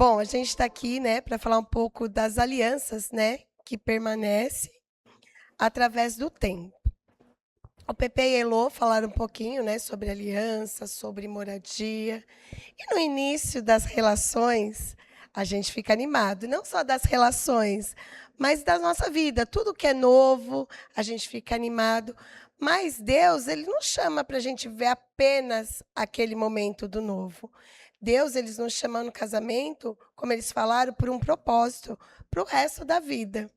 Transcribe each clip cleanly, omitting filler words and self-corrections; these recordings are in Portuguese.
Bom, a gente está aqui, né, para falar um pouco das alianças, né, que permanecem através do tempo. O Pepe e a Elô falaram um pouquinho, né, sobre aliança, sobre moradia. E no início das relações, a gente fica animado, não só das relações, mas da nossa vida. Tudo que é novo, a gente fica animado. Mas Deus, ele não chama para a gente ver apenas aquele momento do novo. Deus, eles nos chamam no casamento, como eles falaram, por um propósito, para o resto da vida.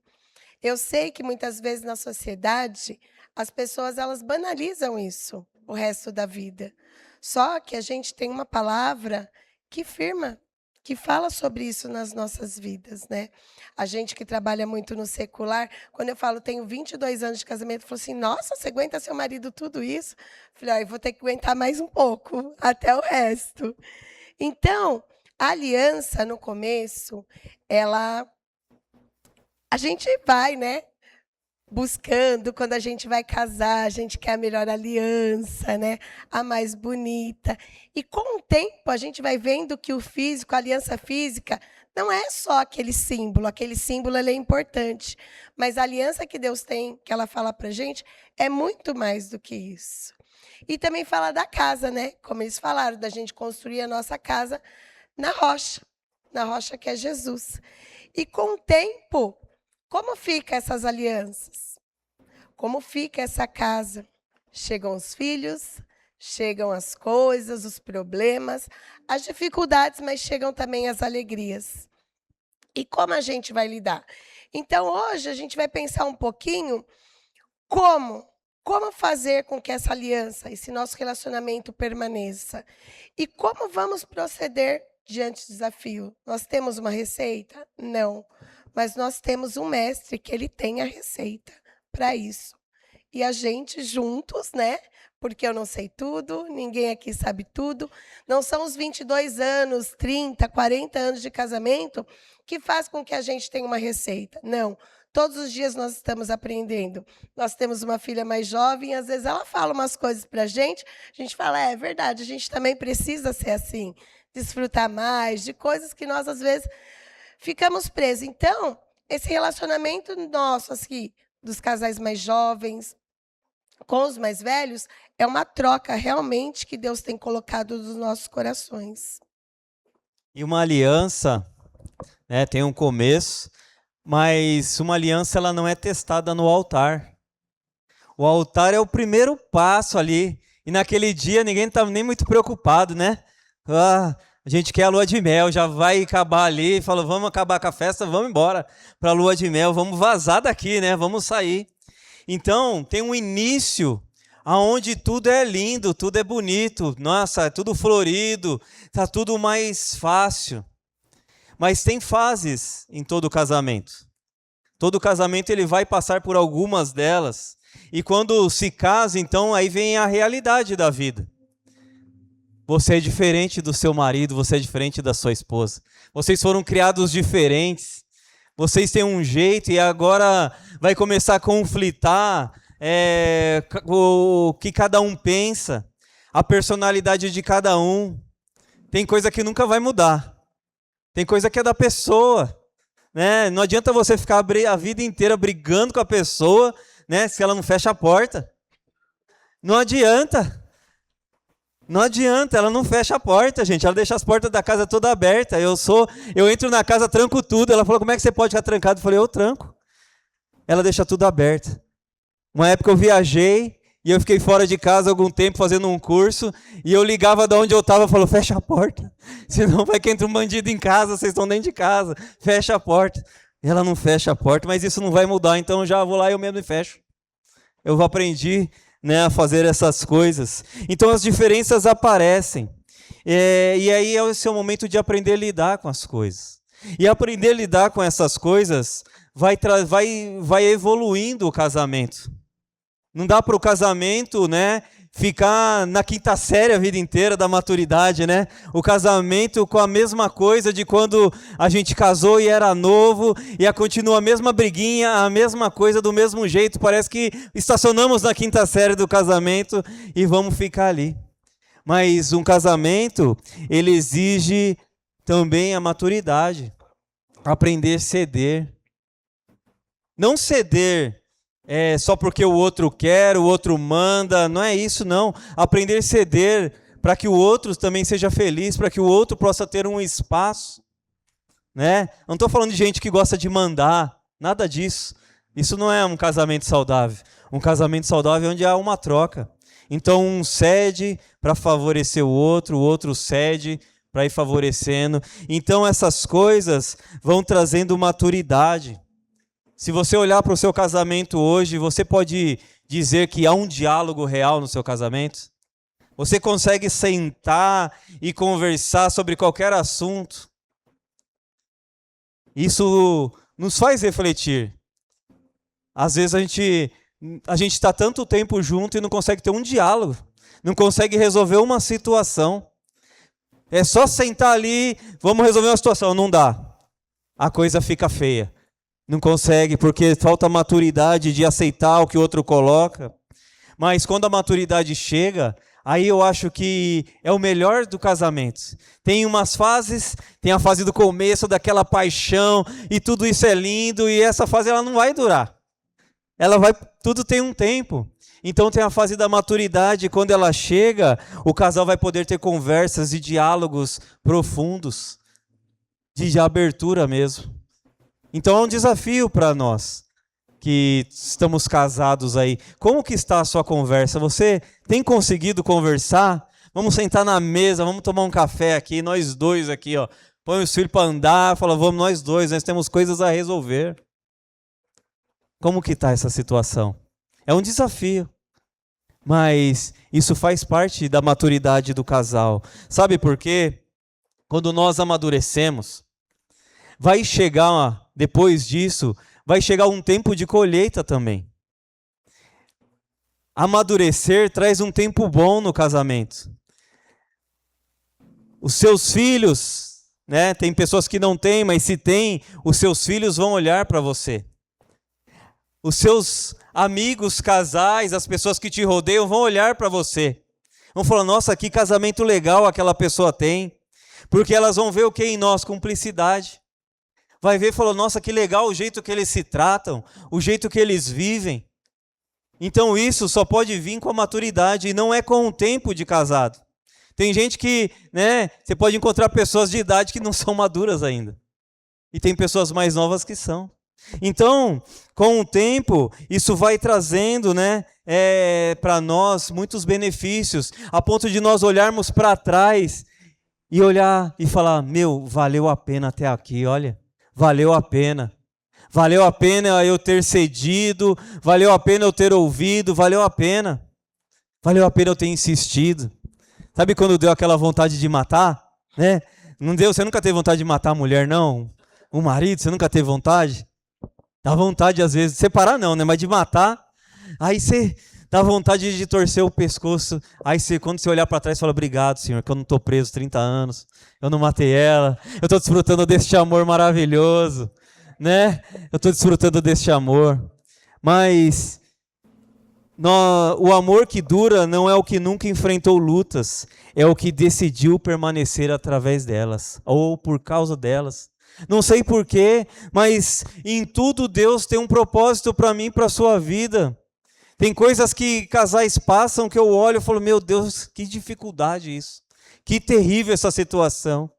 Eu sei que muitas vezes na sociedade, as pessoas elas banalizam isso, o resto da vida. Só que a gente tem uma palavra que firma, que fala sobre isso nas nossas vidas, né? A gente que trabalha muito no secular, quando eu falo tenho 22 anos de casamento, eu falo assim: "Nossa, você aguenta seu marido tudo isso?" Eu falei: "Eu vou ter que aguentar mais um pouco, até o resto." Então, a aliança no começo, ela a gente vai, né, buscando, quando a gente vai casar, a gente quer a melhor aliança, né, a mais bonita. E com o tempo a gente vai vendo que o físico, a aliança física, não é só aquele símbolo ele é importante, mas a aliança que Deus tem, que ela fala pra gente, é muito mais do que isso. E também fala da casa, né, como eles falaram, da gente construir a nossa casa na rocha que é Jesus. E com o tempo, como fica essas alianças? Como fica essa casa? Chegam os filhos, chegam as coisas, os problemas, as dificuldades, mas chegam também as alegrias. E como a gente vai lidar? Então, hoje, a gente vai pensar um pouquinho como fazer com que essa aliança, esse nosso relacionamento permaneça. E como vamos proceder diante do desafio? Nós temos uma receita? Não. Mas nós temos um mestre que ele tem a receita para isso. E a gente juntos, né? Porque eu não sei tudo, ninguém aqui sabe tudo. Não são os 22 anos, 30, 40 anos de casamento que faz com que a gente tenha uma receita. Não. Todos os dias nós estamos aprendendo. Nós temos uma filha mais jovem, e às vezes ela fala umas coisas para a gente fala, é verdade, a gente também precisa ser assim, desfrutar mais de coisas que nós, às vezes, ficamos presos. Então, esse relacionamento nosso, assim, dos casais mais jovens com os mais velhos, é uma troca realmente que Deus tem colocado nos nossos corações. E uma aliança, né, tem um começo, mas uma aliança ela não é testada no altar. O altar é o primeiro passo ali. E naquele dia ninguém estava nem muito preocupado, né? A gente quer a lua de mel, já vai acabar ali, falou, vamos acabar com a festa, vamos embora para a lua de mel, vamos vazar daqui, né? Vamos sair. Então, tem um início onde tudo é lindo, tudo é bonito, nossa, é tudo florido, está tudo mais fácil. Mas tem fases em todo casamento. Todo casamento ele vai passar por algumas delas. E quando se casa, então, aí vem a realidade da vida. Você é diferente do seu marido, você é diferente da sua esposa. Vocês foram criados diferentes. Vocês têm um jeito e agora vai começar a conflitar o que cada um pensa, a personalidade de cada um. Tem coisa que nunca vai mudar. Tem coisa que é da pessoa. Né? Não adianta você ficar a vida inteira brigando com a pessoa, né, se ela não fecha a porta. Não adianta. Não adianta, ela não fecha a porta, gente. Ela deixa as portas da casa toda aberta. Eu entro na casa, tranco tudo. Ela falou, como é que você pode ficar trancado? Eu falei, eu tranco. Ela deixa tudo aberto. Uma época eu viajei e eu fiquei fora de casa algum tempo fazendo um curso e eu ligava de onde eu estava e falou, fecha a porta. Senão vai que entra um bandido em casa, vocês estão dentro de casa. Fecha a porta. E ela não fecha a porta, mas isso não vai mudar, então eu já vou lá e eu mesmo fecho. Eu aprendi, né, a fazer essas coisas. Então as diferenças aparecem. E aí é o seu momento de aprender a lidar com as coisas. E aprender a lidar com essas coisas vai evoluindo o casamento. Não dá para o casamento, né, ficar na quinta série a vida inteira da maturidade, né? O casamento com a mesma coisa de quando a gente casou e era novo, e continua a mesma briguinha, a mesma coisa do mesmo jeito. Parece que estacionamos na quinta série do casamento e vamos ficar ali. Mas um casamento, ele exige também a maturidade. Aprender a ceder. Não ceder só porque o outro quer, o outro manda, não é isso não. Aprender a ceder para que o outro também seja feliz, para que o outro possa ter um espaço. Né? Não estou falando de gente que gosta de mandar, nada disso. Isso não é um casamento saudável. Um casamento saudável é onde há uma troca. Então um cede para favorecer o outro cede para ir favorecendo. Então essas coisas vão trazendo maturidade. Se você olhar para o seu casamento hoje, você pode dizer que há um diálogo real no seu casamento? Você consegue sentar e conversar sobre qualquer assunto? Isso nos faz refletir. Às vezes a gente está tanto tempo junto e não consegue ter um diálogo, não consegue resolver uma situação. É só sentar ali, vamos resolver uma situação, não dá. A coisa fica feia. Não consegue, porque falta maturidade de aceitar o que o outro coloca. Mas quando a maturidade chega, aí eu acho que é o melhor do casamento. Tem umas fases, tem a fase do começo, daquela paixão, e tudo isso é lindo, e essa fase ela não vai durar. Tudo tem um tempo. Então tem a fase da maturidade, quando ela chega, o casal vai poder ter conversas e diálogos profundos, de abertura mesmo. Então é um desafio para nós que estamos casados aí. Como que está a sua conversa? Você tem conseguido conversar? Vamos sentar na mesa, vamos tomar um café aqui, nós dois aqui, ó. Põe os filhos para andar, fala, vamos nós dois, nós temos coisas a resolver. Como que está essa situação? É um desafio, mas isso faz parte da maturidade do casal. Sabe por quê? Quando nós amadurecemos, vai chegar, depois disso, vai chegar um tempo de colheita também. Amadurecer traz um tempo bom no casamento. Os seus filhos, né? Tem pessoas que não têm, mas se tem, os seus filhos vão olhar para você. Os seus amigos, casais, as pessoas que te rodeiam vão olhar para você. Vão falar, nossa, que casamento legal aquela pessoa tem. Porque elas vão ver o que em nós? Cumplicidade. Vai ver e falar, nossa, que legal o jeito que eles se tratam, o jeito que eles vivem. Então isso só pode vir com a maturidade e não é com o tempo de casado. Tem gente que, né, você pode encontrar pessoas de idade que não são maduras ainda. E tem pessoas mais novas que são. Então, com o tempo, isso vai trazendo, né, para nós muitos benefícios, a ponto de nós olharmos para trás e olhar e falar, meu, valeu a pena até aqui, olha, valeu a pena. Valeu a pena eu ter cedido, valeu a pena eu ter ouvido, valeu a pena eu ter insistido. Sabe quando deu aquela vontade de matar, né? Não deu, você nunca teve vontade de matar a mulher, não? O marido, você nunca teve vontade? Dá vontade às vezes, de separar não, né? Mas de matar, aí você dá vontade de torcer o pescoço. Aí você, quando você olhar para trás, fala, obrigado, Senhor, que eu não estou preso 30 anos, eu não matei ela, eu estou desfrutando deste amor maravilhoso, né? Eu estou desfrutando deste amor. Mas o amor que dura não é o que nunca enfrentou lutas, é o que decidiu permanecer através delas, ou por causa delas. Não sei porquê, mas em tudo Deus tem um propósito para mim e para a sua vida. Tem coisas que casais passam que eu olho e falo, meu Deus, que dificuldade isso. Que terrível essa situação.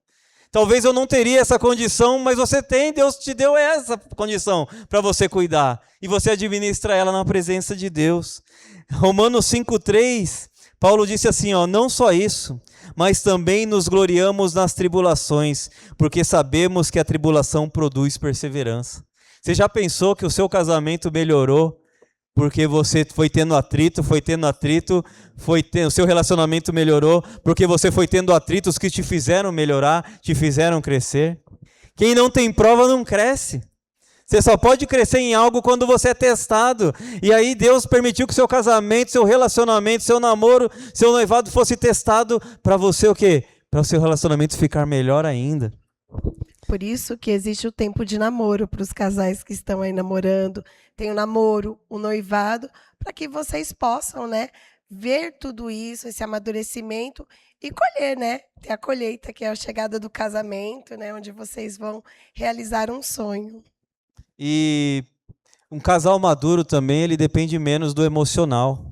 Talvez eu não teria essa condição, mas você tem, Deus te deu essa condição para você cuidar. E você administra ela na presença de Deus. Romanos 5,3, Paulo disse assim, ó, não só isso, mas também nos gloriamos nas tribulações, porque sabemos que a tribulação produz perseverança. Você já pensou que o seu casamento melhorou? Porque você foi tendo atrito, o seu relacionamento melhorou, porque você foi tendo atritos que te fizeram melhorar, te fizeram crescer. Quem não tem prova não cresce. Você só pode crescer em algo quando você é testado. E aí Deus permitiu que seu casamento, seu relacionamento, seu namoro, seu noivado fosse testado para você o quê? Para o seu relacionamento ficar melhor ainda. Por isso que existe o tempo de namoro para os casais que estão aí namorando. Tem o namoro, o noivado, para que vocês possam, né, ver tudo isso, esse amadurecimento e colher, né? Ter a colheita, que é a chegada do casamento, né? Onde vocês vão realizar um sonho. E um casal maduro também, ele depende menos do emocional.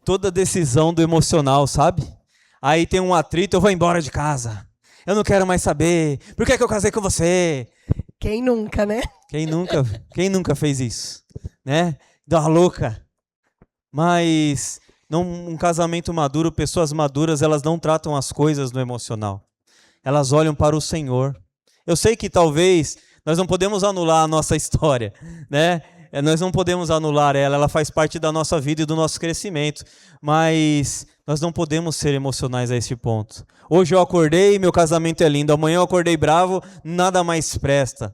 Toda decisão do emocional, sabe? Aí tem um atrito, eu vou embora de casa. Eu não quero mais saber. Por que eu casei com você? Quem nunca, né? Quem nunca fez isso? Né? Dá uma louca. Mas um casamento maduro, pessoas maduras, elas não tratam as coisas no emocional. Elas olham para o Senhor. Eu sei que talvez nós não podemos anular a nossa história, né? Nós não podemos anular ela faz parte da nossa vida e do nosso crescimento, mas nós não podemos ser emocionais a esse ponto. Hoje eu acordei, meu casamento é lindo, amanhã eu acordei bravo, nada mais presta.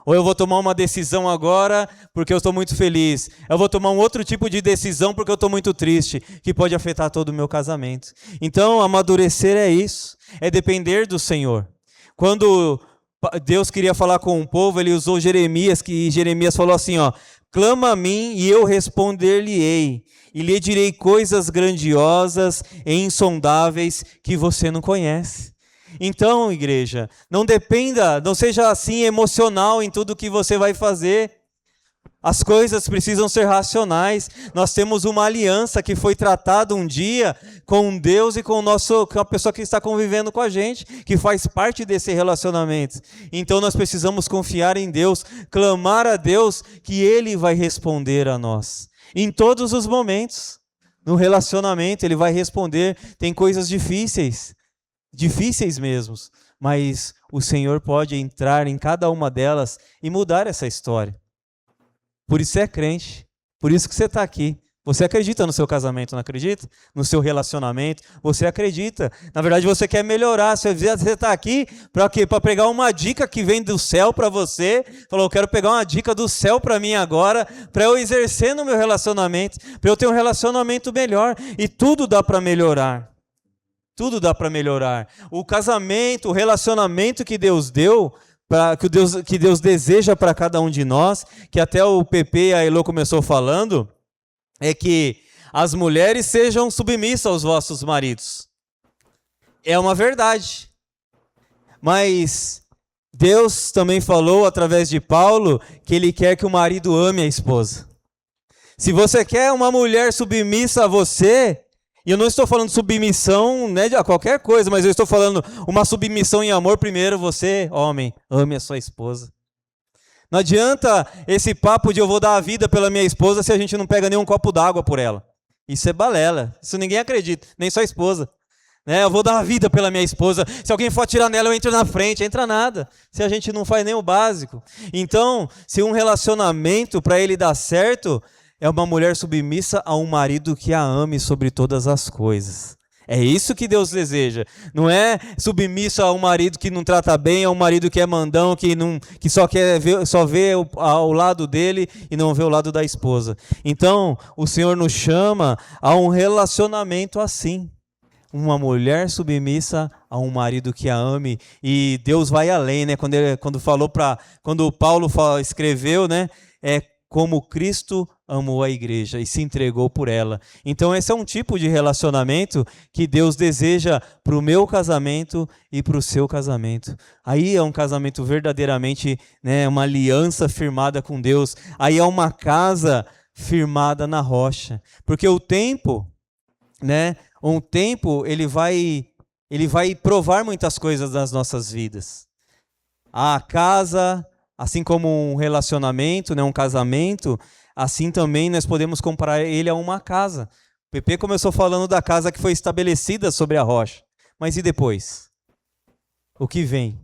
Ou eu vou tomar uma decisão agora porque eu estou muito feliz. Eu vou tomar um outro tipo de decisão porque eu estou muito triste, que pode afetar todo o meu casamento. Então, amadurecer é isso, é depender do Senhor. Quando Deus queria falar com o povo, ele usou Jeremias, que Jeremias falou assim, ó: clama a mim e eu responder-lhe-ei, e lhe direi coisas grandiosas e insondáveis que você não conhece. Então, igreja, não seja assim emocional em tudo que você vai fazer. As coisas precisam ser racionais. Nós temos uma aliança que foi tratada um dia com Deus e com a pessoa que está convivendo com a gente, que faz parte desse relacionamento. Então nós precisamos confiar em Deus, clamar a Deus que Ele vai responder a nós. Em todos os momentos, no relacionamento, Ele vai responder. Tem coisas difíceis mesmo, mas o Senhor pode entrar em cada uma delas e mudar essa história. Por isso você é crente, por isso que você está aqui. Você acredita no seu casamento, não acredita? No seu relacionamento, você acredita. Na verdade, você quer melhorar. Você está aqui para quê? Para pegar uma dica que vem do céu para você. Falou, eu quero pegar uma dica do céu para mim agora, para eu exercer no meu relacionamento, para eu ter um relacionamento melhor. E tudo dá para melhorar. Tudo dá para melhorar. O casamento, o relacionamento que Deus deu, que Deus deseja para cada um de nós, que até o PP e a Elô começou falando, é que as mulheres sejam submissas aos vossos maridos. É uma verdade. Mas Deus também falou, através de Paulo, que Ele quer que o marido ame a esposa. Se você quer uma mulher submissa a você, e eu não estou falando submissão, né, a qualquer coisa, mas eu estou falando uma submissão em amor. Primeiro, você, homem, ame a sua esposa. Não adianta esse papo de eu vou dar a vida pela minha esposa se a gente não pega nem um copo d'água por ela. Isso é balela, isso ninguém acredita, nem sua esposa. Né? Eu vou dar a vida pela minha esposa, se alguém for atirar nela eu entro na frente, entra nada, se a gente não faz nem o básico. Então, se um relacionamento para ele dar certo, é uma mulher submissa a um marido que a ame sobre todas as coisas. É isso que Deus deseja. Não é submisso a um marido que não trata bem, a um marido que é mandão, que só vê o lado dele e não vê o lado da esposa. Então, o Senhor nos chama a um relacionamento assim. Uma mulher submissa a um marido que a ame. E Deus vai além, né? Quando Paulo escreveu, né? Como Cristo amou a igreja e se entregou por ela. Então esse é um tipo de relacionamento que Deus deseja para o meu casamento e para o seu casamento. Aí é um casamento verdadeiramente, né, uma aliança firmada com Deus. Aí é uma casa firmada na rocha. Porque o tempo, né, ele vai provar muitas coisas das nossas vidas. A casa, assim como um relacionamento, né, um casamento, assim também nós podemos comparar ele a uma casa. O PP começou falando da casa que foi estabelecida sobre a rocha. Mas e depois? O que vem?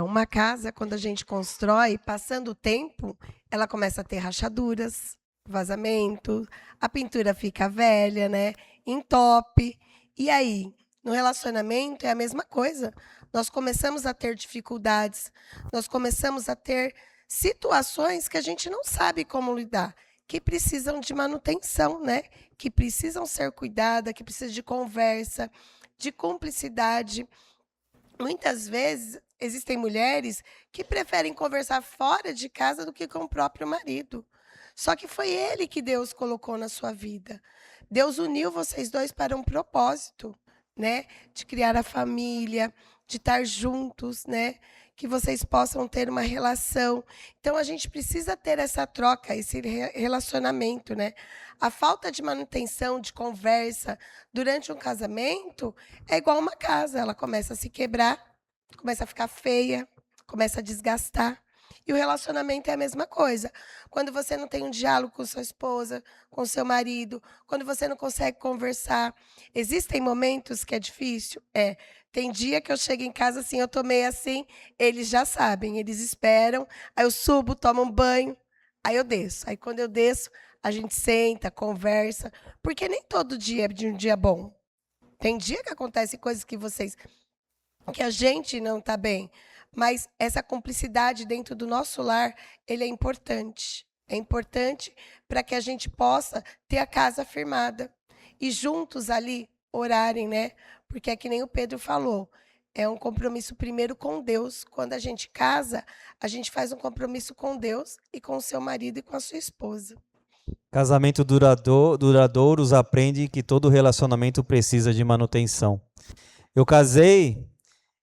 Uma casa, quando a gente constrói, passando o tempo, ela começa a ter rachaduras, vazamento, a pintura fica velha, né? Entope. E aí, no relacionamento é a mesma coisa. Nós começamos a ter dificuldades, nós começamos a ter situações que a gente não sabe como lidar, que precisam de manutenção, né? Que precisam ser cuidadas, que precisam de conversa, de cumplicidade. Muitas vezes existem mulheres que preferem conversar fora de casa do que com o próprio marido. Só que foi ele que Deus colocou na sua vida. Deus uniu vocês dois para um propósito, né? De criar a família, de estar juntos, né? Que vocês possam ter uma relação. Então, a gente precisa ter essa troca, esse relacionamento, né? A falta de manutenção, de conversa durante um casamento é igual uma casa. Ela começa a se quebrar, começa a ficar feia, começa a desgastar. E o relacionamento é a mesma coisa. Quando você não tem um diálogo com sua esposa, com seu marido, quando você não consegue conversar, existem momentos que é difícil? É. Tem dia que eu chego em casa assim, eu tomei assim, eles já sabem, eles esperam, aí eu subo, tomo um banho, aí eu desço. Aí quando eu desço, a gente senta, conversa, porque nem todo dia é de um dia bom. Tem dia que acontecem coisas que a gente não está bem, mas essa cumplicidade dentro do nosso lar, ele é importante. É importante para que a gente possa ter a casa firmada e juntos ali orarem, né? Porque é que nem o Pedro falou, é um compromisso primeiro com Deus. Quando a gente casa, a gente faz um compromisso com Deus e com o seu marido e com a sua esposa. Casamento duradouros aprende que todo relacionamento precisa de manutenção. Eu casei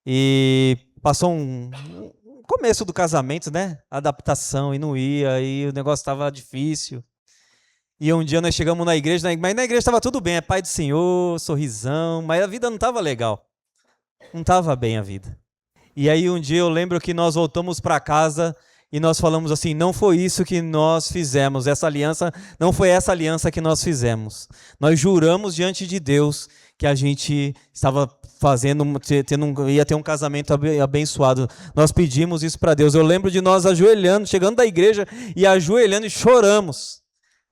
e passou um começo do casamento, né? Adaptação, e não ia, e o negócio estava difícil. E um dia nós chegamos na igreja, mas na igreja estava tudo bem, é Pai do Senhor, sorrisão, mas a vida não estava legal. Não estava bem a vida. E aí um dia eu lembro que nós voltamos para casa e nós falamos assim, não foi isso que nós fizemos, essa aliança, não foi essa aliança que nós fizemos. Nós juramos diante de Deus que a gente estava ia ter um casamento abençoado. Nós pedimos isso para Deus. Eu lembro de nós ajoelhando, chegando da igreja e ajoelhando e choramos.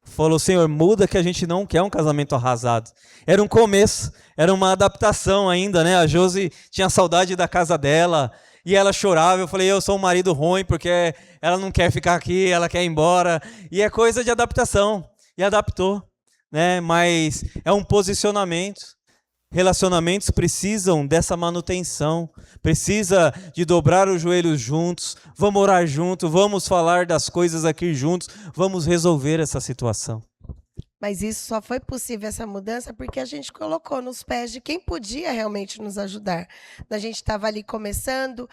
Falou, Senhor, muda que a gente não quer um casamento arrasado. Era um começo, era uma adaptação ainda, né? A Josi tinha saudade da casa dela e ela chorava. Eu falei, eu sou um marido ruim porque ela não quer ficar aqui, ela quer ir embora. E é coisa de adaptação. E adaptou, né? Mas é um posicionamento. Relacionamentos precisam dessa manutenção, precisa de dobrar os joelhos juntos, vamos orar juntos, vamos falar das coisas aqui juntos, vamos resolver essa situação. Mas isso só foi possível, essa mudança, porque a gente colocou nos pés de quem podia realmente nos ajudar. A gente estava ali começando,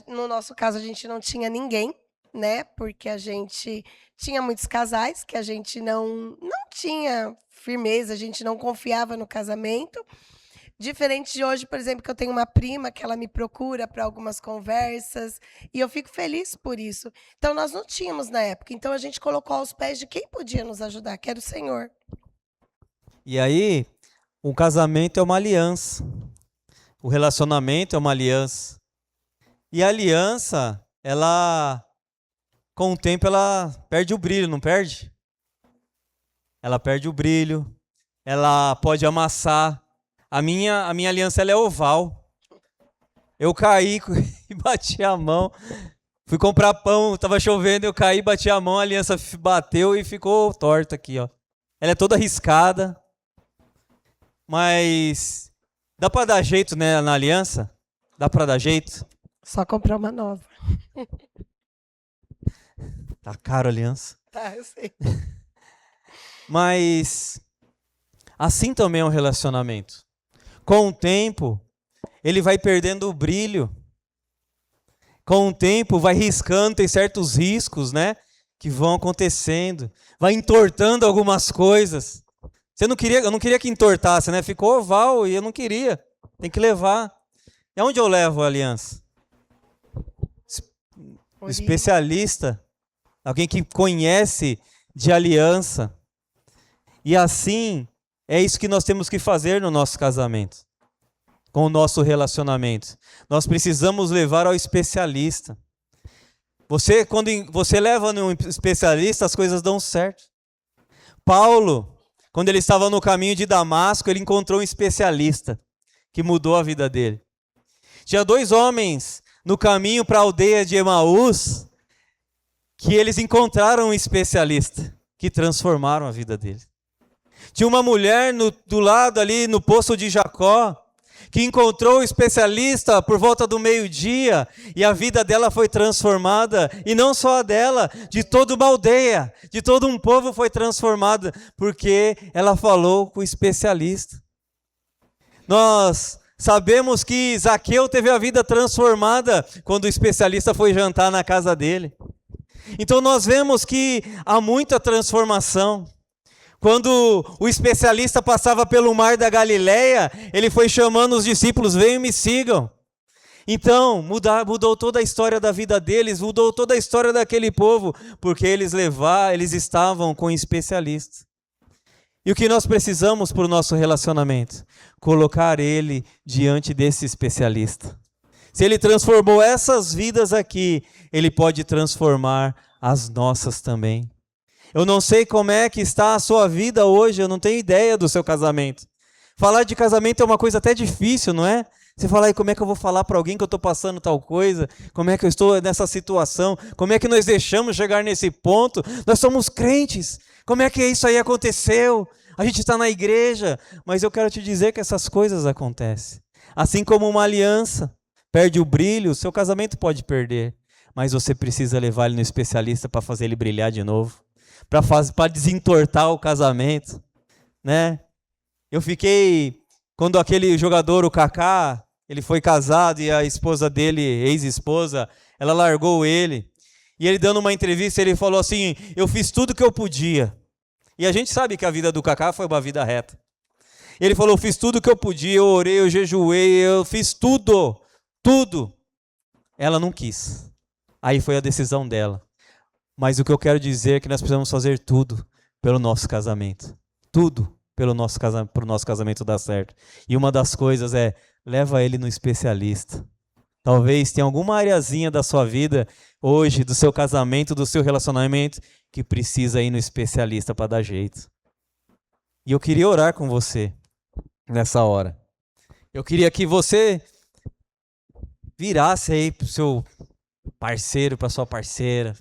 no nosso caso a gente não tinha ninguém, né? Porque a gente tinha muitos casais que a gente não tinha firmeza, a gente não confiava no casamento. Diferente de hoje, por exemplo, que eu tenho uma prima que ela me procura para algumas conversas e eu fico feliz por isso. Então, nós não tínhamos na época. Então, a gente colocou aos pés de quem podia nos ajudar, que era o Senhor. E aí, o casamento é uma aliança. O relacionamento é uma aliança. E a aliança, ela, com o tempo, ela perde o brilho, não perde? Ela perde o brilho, ela pode amassar. A minha aliança ela é oval. Eu caí e bati a mão. Fui comprar pão, estava chovendo, eu caí, bati a mão, a aliança bateu e ficou torta aqui, ó. Ela é toda riscada. Mas dá para dar jeito, né, na aliança? Dá para dar jeito? Só comprar uma nova. Tá caro a aliança. Tá, eu sei. Mas assim também é um relacionamento. Com o tempo, ele vai perdendo o brilho. Com o tempo, vai riscando, tem certos riscos, né? Que vão acontecendo. Vai entortando algumas coisas. Eu não queria que entortasse, né? Ficou oval e eu não queria. Tem que levar. E aonde eu levo a aliança? O especialista. Alguém que conhece de aliança. E assim, é isso que nós temos que fazer no nosso casamento, com o nosso relacionamento. Nós precisamos levar ao especialista. Quando você leva no especialista, as coisas dão certo. Paulo, quando ele estava no caminho de Damasco, ele encontrou um especialista que mudou a vida dele. Tinha 2 homens no caminho para a aldeia de Emaús que eles encontraram um especialista que transformaram a vida dele. Tinha uma mulher do lado ali no poço de Jacó que encontrou o especialista por volta do meio-dia e a vida dela foi transformada, e não só a dela, de toda uma aldeia, de todo um povo foi transformada, porque ela falou com o especialista. Nós sabemos que Zaqueu teve a vida transformada quando o especialista foi jantar na casa dele. Então nós vemos que há muita transformação. Quando o especialista passava pelo mar da Galileia, ele foi chamando os discípulos: venham e me sigam. Então, mudou toda a história da vida deles, mudou toda a história daquele povo, porque eles estavam com o especialista. E o que nós precisamos para o nosso relacionamento? Colocar ele diante desse especialista. Se ele transformou essas vidas aqui, ele pode transformar as nossas também. Eu não sei como é que está a sua vida hoje, eu não tenho ideia do seu casamento. Falar de casamento é uma coisa até difícil, não é? Você fala, como é que eu vou falar para alguém que eu estou passando tal coisa? Como é que eu estou nessa situação? Como é que nós deixamos chegar nesse ponto? Nós somos crentes. Como é que isso aí aconteceu? A gente está na igreja. Mas eu quero te dizer que essas coisas acontecem. Assim como uma aliança perde o brilho, o seu casamento pode perder. Mas você precisa levar ele no especialista para fazer ele brilhar de novo. Para desentortar o casamento, né? Eu fiquei, quando aquele jogador, o Kaká, ele foi casado e a esposa dele, ex-esposa, ela largou ele. E ele dando uma entrevista, ele falou assim, eu fiz tudo que eu podia. E a gente sabe que a vida do Kaká foi uma vida reta. Ele falou, eu fiz tudo que eu podia, eu orei, eu jejuei, eu fiz tudo, tudo. Ela não quis. Aí foi a decisão dela. Mas o que eu quero dizer é que nós precisamos fazer tudo pelo nosso casamento. Tudo para o nosso casamento dar certo. E uma das coisas é, leva ele no especialista. Talvez tenha alguma areazinha da sua vida hoje, do seu casamento, do seu relacionamento, que precisa ir no especialista para dar jeito. E eu queria orar com você nessa hora. Eu queria que você virasse aí para o seu parceiro, para sua parceira.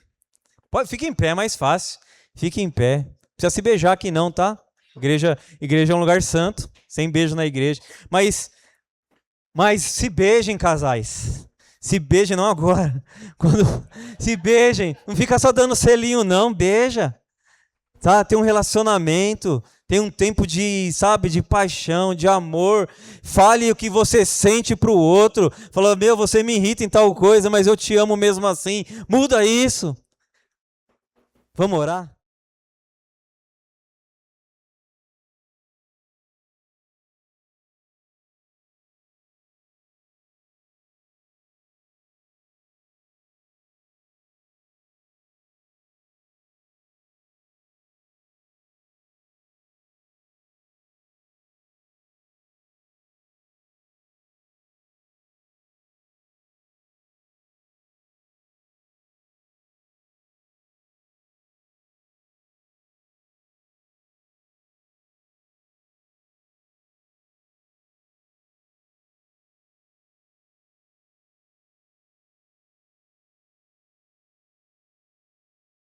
Fique em pé, é mais fácil. Fique em pé. Não precisa se beijar aqui não, tá? Igreja é um lugar santo, sem beijo na igreja. Mas se beijem, casais. Se beijem, não agora. Se beijem. Não fica só dando selinho, não. Beija. Tá? Tem um relacionamento. Tem um tempo de paixão, de amor. Fale o que você sente pro outro. Fala, você me irrita em tal coisa, mas eu te amo mesmo assim. Muda isso. Vamos orar?